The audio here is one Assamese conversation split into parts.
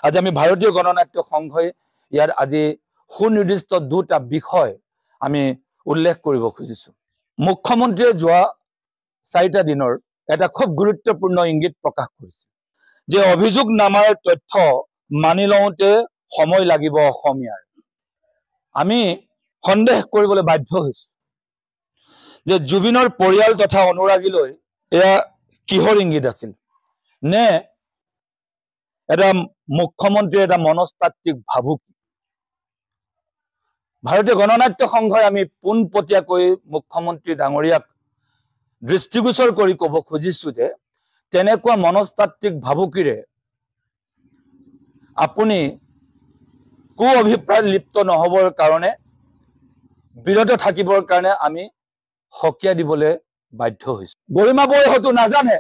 আজি আমি ভাৰতীয় গণনাট্য সংঘই ইয়াৰ আজি সুনিৰ্দিষ্ট দুটা বিষয় আমি উল্লেখ কৰিব খুজিছো। মুখ্যমন্ত্ৰীয়ে যোৱা 4টা দিনৰ এটা খুব গুৰুত্বপূৰ্ণ ইংগিত প্ৰকাশ কৰিছে যে অভিযোগনামাৰ তথ্য মানি লওঁতে সময় লাগিব অসমীয়াৰ। আমি সন্দেহ কৰিবলৈ বাধ্য হৈছো যে জুবিনৰ পৰিয়াল তথা অনুৰাগীলৈ এয়া কিহৰ ইংগিত আছিল, নে এটা মুখ্যমন্ত্ৰীৰ এটা মনস্তাত্ত্বিক ভাবুকি। ভাৰতীয় গণনাট্য সংঘই আমি পোনপটীয়াকৈ মুখ্যমন্ত্ৰী ডাঙৰীয়াক দৃষ্টিগোচৰ কৰি ক'ব খুজিছো যে তেনেকুৱা মনস্তাত্ত্বিক ভাবুকিৰে আপুনি কু অভিপ্ৰায় লিপ্ত নহবৰ কাৰণে বিৰত থাকিবৰ কাৰণে আমি সকীয়া দিবলৈ বাধ্য হৈছো। গৰিমা বৌয়ে হয়তো নাজানে,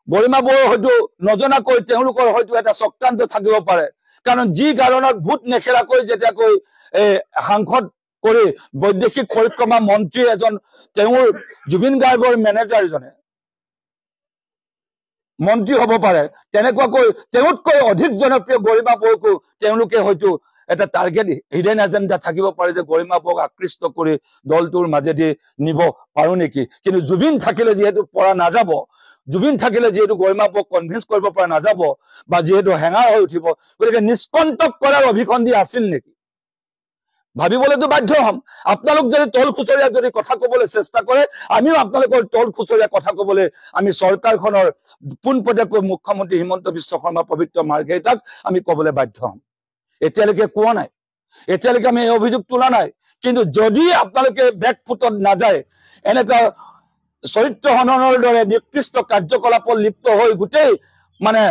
গৰিমা বৌয়ে হয়তো নজনাকৈ তেওঁলোকৰ হয়তো এটা চক্ৰান্ত থাকিব পাৰে, কাৰণ যি কাৰণত ভোট নেখেৰাকৈ যেতিয়াকৈ সাংসদ কৰি বৈদেশিক পৰিক্ৰমা মন্ত্ৰী এজন তেওঁৰ জুবিন গাৰ্গৰ মেনেজাৰজনে মন্ত্ৰী হ'ব পাৰে, তেনেকুৱাকৈ তেওঁতকৈ অধিক জনপ্ৰিয় গৰিমা বৌকো তেওঁলোকে হয়তো এটা টাৰ্গেট হিডেন এজেণ্ডা থাকিব পাৰে যে গৰিমা বৌক আকৃষ্ট কৰি দলটোৰ মাজেদি নিব পাৰো নেকি। কিন্তু জুবিন থাকিলে যিহেতু পৰা নাযাব, জুবিন থাকিলে যিহেতু গৰিমা বৌক কনভিন্স কৰিব পৰা নাযাব বা যিহেতু হেঙাৰ হৈ উঠিব, গতিকে নিষ্কণ্টক কৰাৰ অভিসন্ধি আছিল নেকি ভাবিবলৈতো বাধ্য হম। আপোনালোক যদি তল খুচৰীয়া যদি কথা ক'বলৈ চেষ্টা কৰে, আমিও আপোনালোকৰ তল খুচৰীয়া কথা ক'বলৈ আমি চৰকাৰখনৰ পোনপটীয়াকৈ মুখ্যমন্ত্ৰী হিমন্ত বিশ্ব শৰ্মা পবিত্ৰ মাৰ্ঘেৰিটাক আমি ক'বলৈ বাধ্য হম। এতিয়ালৈকে কোৱা নাই, এতিয়ালৈকে আমি এই অভিযোগ তোলা নাই, কিন্তু যদি আপোনালোকে বেকফুটত নাযায়, এনেকুৱা চৰিত্ৰ হননৰ দৰে নিকৃষ্ট কাৰ্যকলাপত লিপ্ত হৈ গোটেই মানে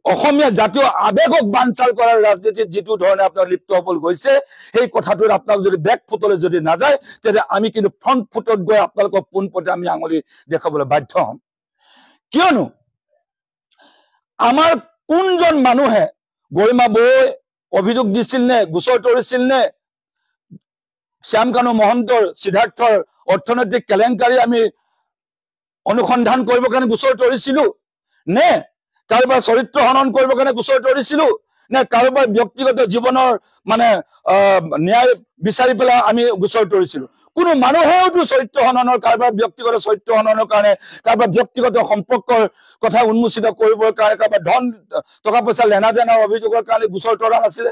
অসমীয়া জাতীয় আবেগক বানচাল কৰাৰ ৰাজনীতিত যিটো ধৰণে আপোনাক লিপ্ত হবলৈ গৈছে, সেই কথাটোত আপোনালোক যদি বেকফুটলৈ যদি নাযায়, তেতিয়া আমি কিন্তু ফ্ৰণ্ট ফুটত গৈ আপোনালোকক পোনপটে আমি আঙুলি দেখাবলৈ বাধ্য হম। কিয়নো আমাৰ কোনজন মানুহে গৰিমা বৌয়ে অভিযোগ দিছিল নে, গোচৰ তৰিছিল নে, শ্যামকানু মহন্তৰ সিদ্ধাৰ্থৰ অৰ্থনৈতিক কেলেংকাৰী আমি অনুসন্ধান কৰিবৰ কাৰণে গোচৰ তৰিছিলো, নে কাৰোবাৰ চৰিত্ৰ হনন কৰিবৰ কাৰণে গোচৰ তৰিছিলো, নে কাৰোবাৰ ব্যক্তিগত জীৱনৰ মানে ন্যায় বিচাৰি পেলাই আমি গোচৰ তৰিছিলো। কোনো মানুহেওতো চৰিত্ৰ হননৰ, কাৰোবাৰ ব্যক্তিগত চৰিত্ৰ হননৰ কাৰণে, কাৰোবাৰ ব্যক্তিগত সম্পৰ্কৰ কথা উন্মোচিত কৰিবৰ কাৰণে, কাৰোবাৰ ধন টকা পইচা লেনা দেনাৰ অভিযোগৰ কাৰণে গোচৰ তৰা নাছিলে।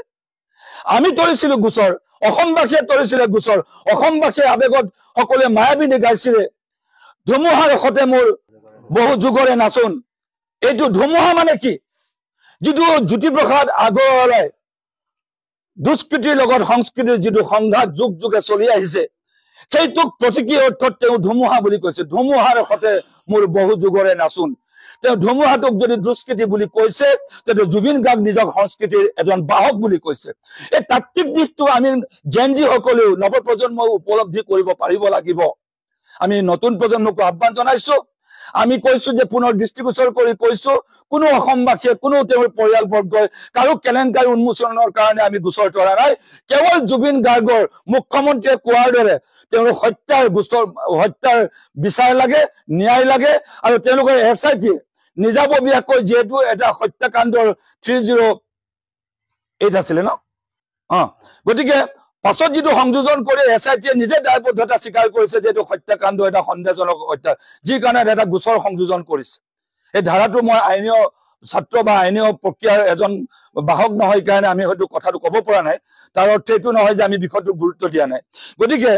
আমি তৰিছিলো গোচৰ, অসমবাসীয়ে তৰিছিলে গোচৰ, অসমবাসীয়ে আবেগত সকলোৱে মায়াবিনী গাইছিলে ধুমুহাৰ সতে মোৰ বহু যুগৰে নাচোন। এইটো ধুমুহা মানে কি, যিটো জ্যোতিপ্ৰসাদ আগৰৱালাই দুষ্কৃতিৰ লগত সংস্কৃতিৰ যিটো সংঘাত যুগ যুগে চলি আহিছে, সেইটোক প্ৰতীকী অৰ্থত তেওঁ ধুমুহা বুলি কৈছে। ধুমুহাৰ সতে মোৰ বহু যুগৰে নাচোন। তেওঁ ধুমুহাটোক যদি দুষ্কৃতি বুলি কৈছে, তেতিয়া জুবিন গাৰ্গ নিজক সংস্কৃতিৰ এজন বাহক বুলি কৈছে। এই তাত্ত্বিক দিশটো আমি জেনজি সকলেও নৱপ্ৰজন্মই উপলব্ধি কৰিব পাৰিব লাগিব। আমি নতুন প্ৰজন্মক আহ্বান জনাইছো, আমি কৈছো যে পুনৰ দৃষ্টিগোচৰ কৰি কৈছো, কোনো অসমবাসীয়ে, কোনো তেওঁৰ পৰিয়ালবৰ্গই কাৰো কেলেংকাৰী উন্মোচনৰ কাৰণে আমি গোচৰ তৰা নাই। কেৱল জুবিন গাৰ্গৰ মুখ্যমন্ত্ৰীয়ে কোৱাৰ দৰে তেওঁৰ হত্যাৰ গোচৰ, হত্যাৰ বিচাৰ লাগে, ন্যায় লাগে, আৰু তেওঁলোকৰ SIT নিজাববীয়াকৈ যিহেতু এটা হত্যাকাণ্ডৰ 308 আছিলে ন, গতিকে পাছত যিটো সংযোজন কৰি SIT নিজে দায়বদ্ধতা স্বীকাৰ কৰিছে যে এইটো হত্যাকাণ্ড এটা সন্দেহজনক হত্যা, যি কাৰণে এটা গোচৰ সংযোজন কৰিছে। এই ধাৰাটো মই আইনীয় ছাত্ৰ বা আইনীয় প্ৰক্ৰিয়াৰ এজন বাহক নহয় কাৰণে আমি হয়তো কথাটো ক'ব পৰা নাই। তাৰ অৰ্থ এইটো নহয় যে আমি বিষয়টো গুৰুত্ব দিয়া নাই। গতিকে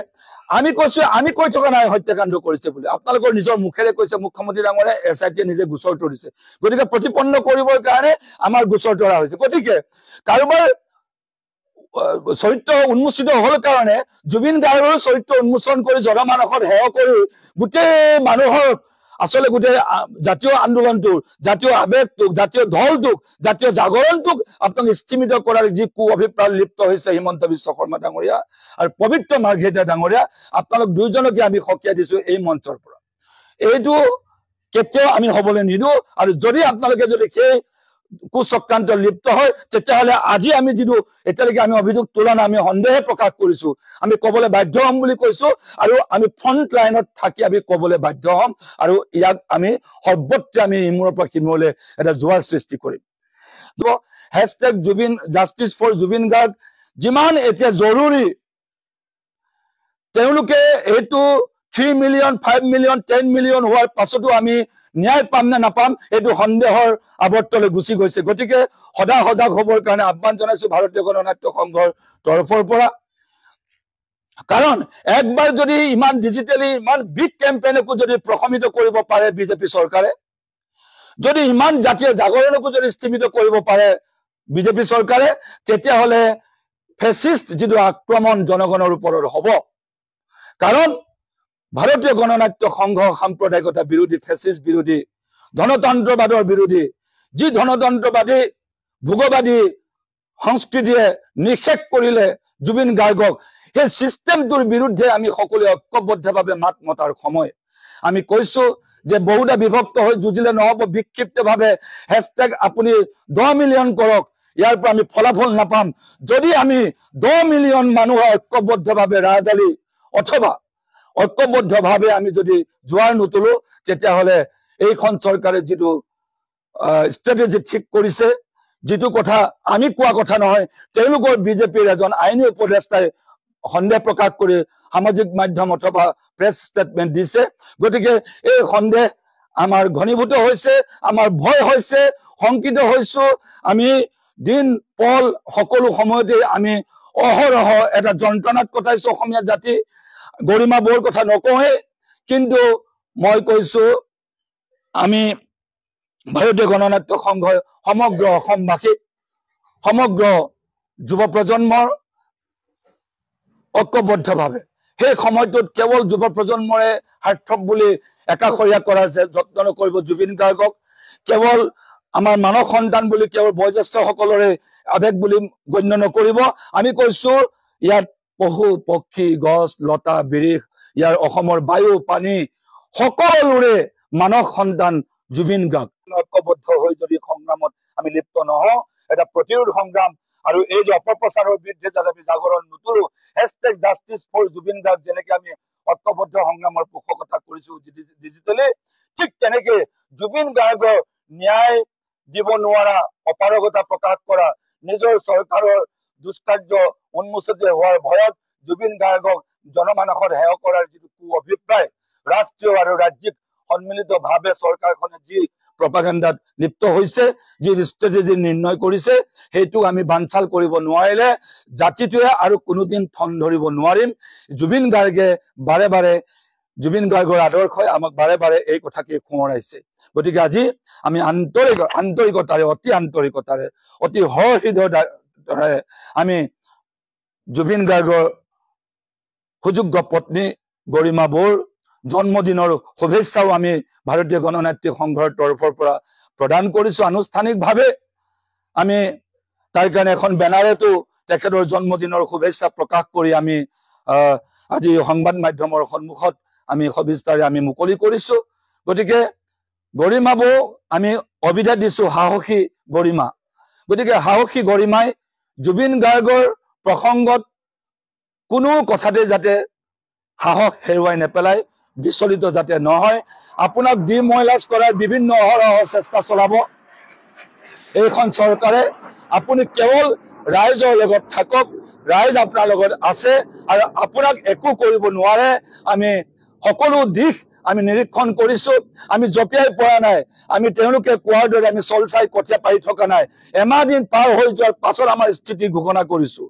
আমি কৈছো, আমি কৈ থকা নাই হত্যাকাণ্ড কৰিছে বুলি, আপোনালোকৰ নিজৰ মুখেৰে কৈছে মুখ্যমন্ত্ৰী ডাঙৰীয়াই, SIT নিজে গোচৰ তৰিছে। গতিকে প্ৰতিপন্ন কৰিবৰ কাৰণে আমাৰ গোচৰ তৰা হৈছে। গতিকে কাৰোবাৰ চৰিত্ৰ উন্মোচিত হল কাৰণে জুবিন গাৰ্গৰ চৰিত্ৰ উন্মোচন কৰি জনমানসত হেয় কৰি গোটেই মানুহৰ আসলে গোটেই জাতীয় আন্দোলনটোক, জাতীয় আবেগটোক, জাতীয় দলটোক, জাতীয় জাগৰণটোক আপোনাক স্থিমিত কৰাৰ যি কু অভিপ্ৰায় লিপ্ত হৈছে হিমন্ত বিশ্ব শৰ্মা ডাঙৰীয়া আৰু পবিত্ৰ মাৰ্ঘেৰিটা ডাঙৰীয়া, আপোনালোক দুইজনকে আমি সকীয়াই দিছো এই মঞ্চৰ পৰা। এইটো কেতিয়াও আমি হবলৈ নিদিওঁ। আৰু যদি আপোনালোকে যদি সেই কুচক্ৰান্ত লিপ্ত হয়, তেতিয়াহ'লে আজি আমি যিটো এতিয়ালৈকে আমি অভিযোগ তোলা নাই, আমি সন্দেহে প্ৰকাশ কৰিছো, আমি ক'বলৈ বাধ্য হম বুলি কৈছো, আৰু আমি ফ্ৰণ্ট লাইনত থাকি আমি ক'বলৈ বাধ্য হম, আৰু ইয়াক আমি সৰ্বত্ৰে আমি ইমূৰৰ পৰা সিমূৰলৈ এটা জোৱাৰ সৃষ্টি কৰিম। হেশটেগ জুবিন জাষ্টিস ফৰ জুবিন গাৰ্গ যিমান এতিয়া জৰুৰী তেওঁলোকে এইটো 3 মিলিয়ন 5 মিলিয়ন 10 মিলিয়ন হোৱাৰ পাছতো আমি ন্যায় পাম নে নাপাম এইটো সন্দেহৰ আৱৰ্তলৈ গুচি গৈছে গতিকে সদা সজাগ হ'বৰ কাৰণে আহ্বান জনাইছো ভাৰতীয় গণনাট্য সংঘৰ তৰফৰ পৰা কাৰণ একবাৰ যদি ইমান ডিজিটেলি ইমান বিগ কেম্পেইনকো যদি প্ৰশমিত কৰিব পাৰে বিজেপি চৰকাৰে যদি ইমান জাতীয় জাগৰণকো যদি স্থিমিত কৰিব পাৰে বিজেপি চৰকাৰে তেতিয়াহ'লে ফেসিষ্ট যিটো আক্ৰমণ জনগণৰ ওপৰত হ'ব কাৰণ ভাৰতীয় গণনাট্য সংঘ সাম্প্ৰদায়িকতা বিৰোধী ফেসিষ্ট বিৰোধী ধনতন্ত্ৰবাদৰ বিৰোধী যি ধনতন্ত্ৰবাদী ভোগবাদী সংস্কৃতিয়ে নিষেধ কৰিলে জুবিন গাৰ্গক সেই সিস্টেমটোৰ বিৰুদ্ধে আমি সকলোৱে ঐক্যবদ্ধভাৱে মাত মতাৰ সময় আমি কৈছো যে বহুটা বিভক্ত হৈ যুঁজিলে নহব বিক্ষিপ্তভাৱে হেশটেগ আপুনি 10 মিলিয়ন কৰক ইয়াৰ পৰা আমি ফলাফল নাপাম যদি আমি 10 মিলিয়ন মানুহ ঐক্যবদ্ধভাৱে ৰাজধানী অথবা ঐক্যবদ্ধভাৱে আমি যদি জোৱাৰ নুতুলো তেতিয়াহ'লে এইখন চৰকাৰে যিটো ষ্ট্ৰেটেজি ঠিক কৰিছে যিটো কথা আমি কোৱা কথা নহয় তেওঁলোকৰ বিজেপিৰ এজন আইনী উপদেষ্টাই সন্দেহ প্ৰকাশ কৰি সামাজিক মাধ্যম অথবা প্ৰেছ ষ্টেটমেন্ট দিছে গতিকে এই সন্দেহ আমাৰ ঘনীভূত হৈছে আমাৰ ভয় হৈছে শংকিত হৈছো আমি দিন পল সকলো সময়তে আমি অহৰহ এটা যন্ত্ৰণাত কটাইছো অসমীয়া জাতি গৰিমা বৰ কথা নকওঁহে কিন্তু মই কৈছো আমি ভাৰতীয় গণনাট্য সংঘই সমগ্ৰ অসমবাসী সমগ্ৰ যুৱ প্ৰজন্মৰ ঐক্যবদ্ধভাৱে সেই সময়টোত কেৱল যুৱ প্ৰজন্মৰে সাৰ্থক বুলি একাষৰীয়া কৰা যে যত্ন নকৰিব জুবিন গাৰ্গক কেৱল আমাৰ মানৱ সন্তান বুলি কেৱল বয়োজ্যেষ্ঠ সকলৰে আবেগ বুলি গণ্য নকৰিব আমি কৈছো ইয়াত পশু পক্ষী গছ লতা বিৰিখ ইয়াৰ অসমৰ বায়ু পানী সকলোৰে মানৱ সন্তান জুবিন গাৰ্গ ঐক্যবদ্ধ হৈ যদি সংগ্ৰামত আমি লিপ্ত নহওঁ এটা প্ৰতিৰোধ সংগ্ৰাম আৰু এই যে অপপ্ৰচাৰৰ বিৰুদ্ধে যাতে আমি জাগৰণ নুতুলো হেশটেগ জাষ্টিস ফৰ জুবিন গাৰ্গ যেনেকে আমি ঐক্যবদ্ধ সংগ্ৰামৰ পোষকতা কৰিছো ডিজিটেলি ঠিক তেনেকে জুবিন গাৰ্গৰ ন্যায় দিব নোৱাৰা অপাৰগতা প্ৰকাশ কৰা নিজৰ চৰকাৰৰ দুষ্কাৰ্য উন্মোচিত হোৱাৰ ভয়ত জুবিন গাৰ্গক জনমানসত হেয় কৰাৰ যিটো কু অভিপ্ৰায় ৰাষ্ট্ৰীয় আৰু ৰাজ্যিক সন্মিলিতভাৱে চৰকাৰখনে যি প্ৰপাগাণ্ডাত লিপ্ত হৈছে যি ষ্ট্ৰেটেজি নিৰ্ণয় কৰিছে সেইটো আমি বানচাল কৰিব নোৱাৰিলে জাতিটোৱে আৰু কোনোদিন ঠন ধৰিব নোৱাৰিম জুবিন গাৰ্গে বাৰে বাৰে জুবিন গাৰ্গৰ আদৰ্শই আমাক বাৰে বাৰে এই কথাকে সোঁৱৰাইছে গতিকে আজি আমি আন্তৰিকতাৰে অতি সহৃদয়ৰে আমি জুবিন গাৰ্গৰ সুযোগ্য পত্নী গৰিমা বৰ জন্মদিনৰ শুভেচ্ছাও আমি ভাৰতীয় গণনাট্য সংঘৰ তৰফৰ পৰা প্ৰদান কৰিছো আনুষ্ঠানিকভাৱে আমি তাৰ কাৰণে এখন বেনাৰেতো তেখেতৰ জন্মদিনৰ শুভেচ্ছা প্ৰকাশ কৰি আমি আজি সংবাদ মাধ্যমৰ সন্মুখত আমি সবিস্তাৰে আমি মুকলি কৰিছো গতিকে গৰিমা বৌ আমি অভিধা দিছো সাহসী গৰিমা গতিকে সাহসী গৰিমাই জুবিন গাৰ্গৰ প্ৰসংগত কোনো কথাতে যাতে সাহস হেৰুৱাই নেপেলায় বিচলিত যাতে নহয় আপোনাক ডিমৰালাইজ কৰাৰ বিভিন্ন অহৰহ চেষ্টা চলাব এইখন চৰকাৰে আপুনি কেৱল ৰাইজৰ লগত থাকক ৰাইজ আপোনাৰ লগত আছে আৰু আপোনাক একো কৰিব নোৱাৰে আমি সকলো দিশ আমি নিৰীক্ষণ কৰিছো আমি জপিয়াই পৰা নাই আমি তেওঁলোকে কোৱাৰ দৰে আমি চলচাই কঠীয়া পাৰি থকা নাই এমাহ দিন পাৰ হৈ যোৱাৰ পাছত আমাৰ স্থিতি ঘোষণা কৰিছো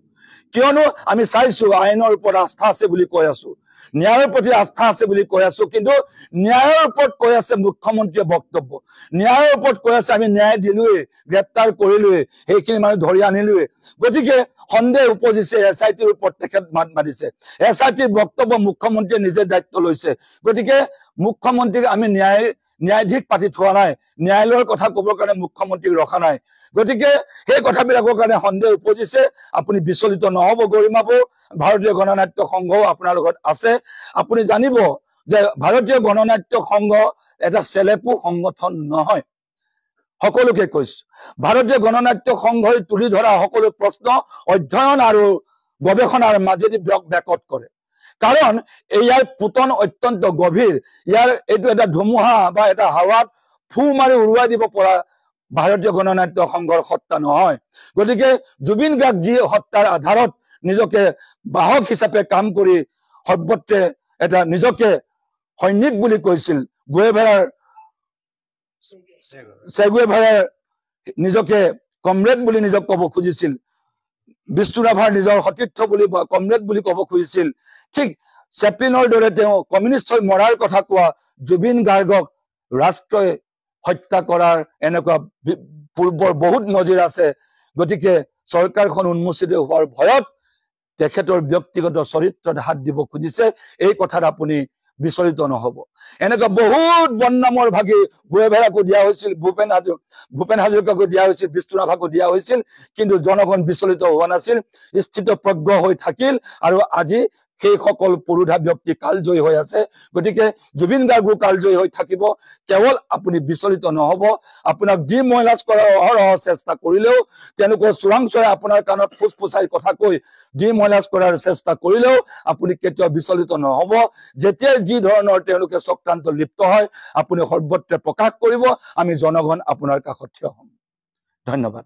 কিয়নো আমি চাইছো আইনৰ ওপৰত আস্থা আছে বুলি কৈ আছো ন্যায়ৰ প্ৰতি আস্থা আছে বুলি কৈ আছো কিন্তু ন্যায়ৰ ওপৰত কৈ আছে মুখ্যমন্ত্ৰীয়ে বক্তব্য ন্যায়ৰ ওপৰত কৈ আছে আমি ন্যায় দিলোৱে গ্ৰেপ্তাৰ কৰিলোৱে সেইখিনি মানুহ ধৰি আনিলোৱে গতিকে সন্দেহ উপজিছে এছআইটিৰ ওপৰত তেখেত মাত মাতিছে এছআইটিৰ বক্তব্য মুখ্যমন্ত্ৰীয়ে নিজে দায়িত্ব লৈছে গতিকে মুখ্যমন্ত্ৰীক আমি ন্যায়াধীশ পাতি থোৱা নাই ন্যায়ালয়ৰ কথা ক'বৰ কাৰণে মুখ্যমন্ত্ৰীক ৰখা নাই গতিকে সেই কথাবিলাকৰ কাৰণে সন্দেহ উপজিছে আপুনি বিচলিত নহব গৰিমা বৌ ভাৰতীয় গণনাট্য সংঘও আপোনাৰ লগত আছে আপুনি জানিব যে ভাৰতীয় গণনাট্য সংঘ এটা চেলেপু সংগঠন নহয় সকলোকে কৈছো ভাৰতীয় গণনাট্য সংঘই তুলি ধৰা সকলো প্ৰশ্ন অধ্যয়ন আৰু গৱেষণাৰ মাজেদি ব্যাকট কৰে কাৰণ ইয়াৰ পুতন অত্যন্ত গভীৰ ইয়াৰ এইটো এটা ধুমুহা বা এটা হাৱাত ফু মাৰি উৰুৱাই দিব পৰা ভাৰতীয় গণনাট্য সংঘৰ সত্তা নহয় গতিকে জুবিন গাৰ্গ যি হত্যাৰ আধাৰত নিজকে বাহক হিচাপে কাম কৰি সৰ্বত্ৰে এটা নিজকে সৈনিক বুলি কৈছিল চেগুয়েভাৰাৰ নিজকে কমৰেড বুলি নিজক ক'ব খুজিছিল বিষ্ণু ৰাভাৰ নিজৰ সতীৰ্থ বুলি কমৰেড বুলি ক'ব খুজিছিল ঠিক চেপলিনৰ দৰে তেওঁ কমিউনিষ্ট হৈ মৰাৰ কথা কোৱা জুবিন গাৰ্গক ৰাষ্ট্ৰই হত্যা কৰাৰ এনেকুৱা পূৰ্বৰ বহুত নজিৰ আছে গতিকে চৰকাৰখন উন্মোচিত হোৱাৰ ভয়ত তেখেতৰ ব্যক্তিগত চৰিত্ৰত হাত দিব খুজিছে এই কথাত আপুনি বিচলিত নহব এনেকুৱা বহুত বদনামৰ ভাগি বুঢ়েভেৰাকো দিয়া হৈছিল ভূপেন হাজৰিকাকো দিয়া হৈছিল বিষ্ণু ৰাভাকো দিয়া হৈছিল কিন্তু জনগণ বিচলিত হোৱা নাছিল স্থিতপ্ৰজ্ঞ হৈ থাকিল আৰু আজি সেই সকল পুৰুধা ব্যক্তি কালজয়ী হৈ আছে গতিকে জুবিন গাৰ্গো কালজয়ী হৈ থাকিব কেৱল আপুনি বিচলিত নহব আপোনাক ডিমৰালাইজ কৰাৰ অহৰহ চেষ্টা কৰিলেও তেওঁলোকৰ চোৰাংচৰে আপোনাৰ কাণত ফুসফুসাই কথা কৈ ডিমৰালাইজ কৰাৰ চেষ্টা কৰিলেও আপুনি কেতিয়াও বিচলিত নহব যেতিয়া যি ধৰণৰ তেওঁলোকে চক্ৰান্ত লিপ্ত হয় আপুনি সৰ্বত্ৰে প্ৰকাশ কৰিব আমি জনগণ আপোনাৰ কাষত থিয় হ'ম ধন্যবাদ